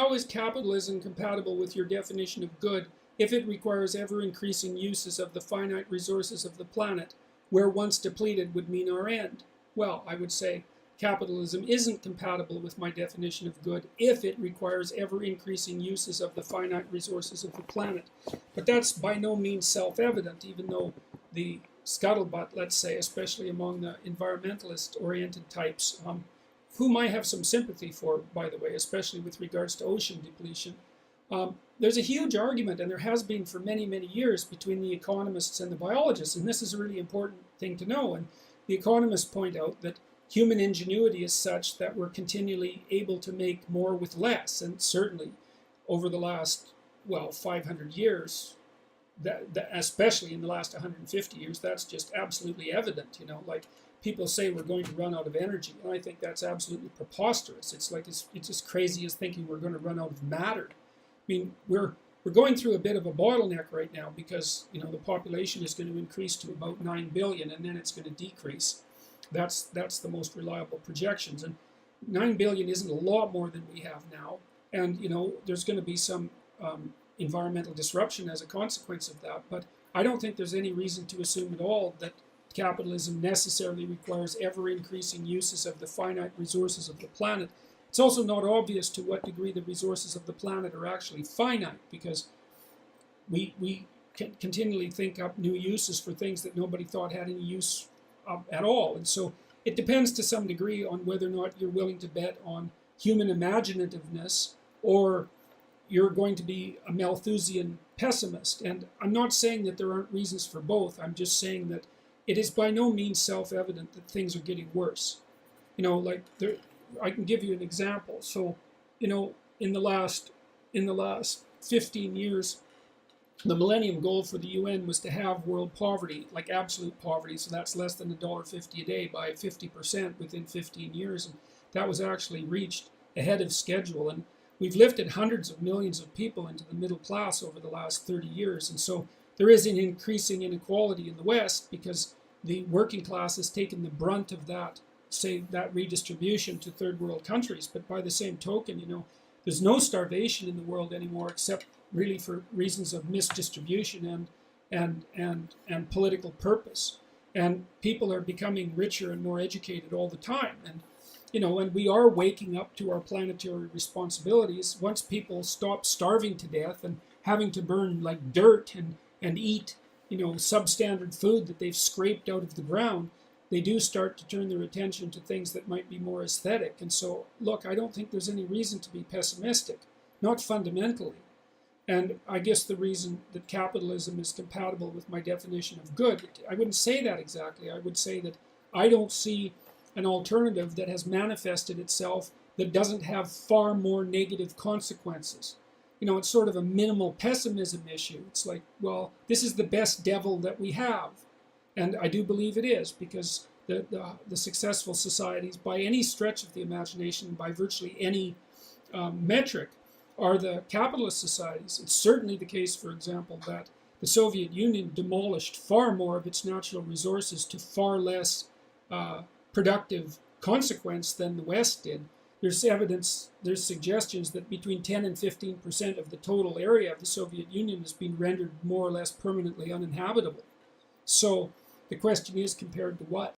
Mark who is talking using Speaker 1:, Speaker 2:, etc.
Speaker 1: How is capitalism compatible with your definition of good if it requires ever-increasing uses of the finite resources of the planet, where once depleted would mean our end? Well, I would say capitalism isn't compatible with my definition of good if it requires ever-increasing uses of the finite resources of the planet. But that's by no means self-evident, even though the scuttlebutt, let's say, especially among the environmentalist-oriented types, whom I have some sympathy for, by the way, especially with regards to ocean depletion. There's a huge argument, and there has been for many, many years, between the economists and the biologists, and this is a really important thing to know. And the economists point out that human ingenuity is such that we're continually able to make more with less, and certainly over the last, well, 500 years, especially in the last 150 years, that's just absolutely evident. You know, like people say we're going to run out of energy, and I think that's absolutely preposterous. It's like it's as crazy as thinking we're going to run out of matter. I mean, we're going through a bit of a bottleneck right now because, you know, the population is going to increase to about 9 billion, and then it's going to decrease. That's the most reliable projections, and 9 billion isn't a lot more than we have now. And you know, there's going to be some environmental disruption as a consequence of that. But I don't think there's any reason to assume at all that capitalism necessarily requires ever-increasing uses of the finite resources of the planet. It's also not obvious to what degree the resources of the planet are actually finite, because we can continually think up new uses for things that nobody thought had any use at all. And so it depends to some degree on whether or not you're willing to bet on human imaginativeness, or you're going to be a Malthusian pessimist. And I'm not saying that there aren't reasons for both. I'm just saying that it is by no means self-evident that things are getting worse. You know, like I can give you an example. So, you know, in the last 15 years, the Millennium Goal for the UN was to have world poverty, like absolute poverty, so that's less than $1.50 a day, by 50% within 15 years. And that was actually reached ahead of schedule. And we've lifted hundreds of millions of people into the middle class over the last 30 years. And so there is an increasing inequality in the West because the working class has taken the brunt of that, say, that redistribution to third world countries. But by the same token, you know, there's no starvation in the world anymore, except really for reasons of misdistribution and political purpose. And people are becoming richer and more educated all the time. And you know, and we are waking up to our planetary responsibilities. Once people stop starving to death and having to burn like dirt and eat, you know, substandard food that they've scraped out of the ground, they do start to turn their attention to things that might be more aesthetic. And so, look, I don't think there's any reason to be pessimistic, not fundamentally. And I guess the reason that capitalism is compatible with my definition of good, I wouldn't say that exactly. I would say that I don't see an alternative that has manifested itself that doesn't have far more negative consequences. You know, it's sort of a minimal pessimism issue. It's like, well, this is the best devil that we have. And I do believe it is, because the successful societies, by any stretch of the imagination, by virtually any metric, are the capitalist societies. It's certainly the case, for example, that the Soviet Union demolished far more of its natural resources to far less productive consequence than the West did. There's evidence, there's suggestions that between 10 and 15% of the total area of the Soviet Union has been rendered more or less permanently uninhabitable. So the question is, compared to what?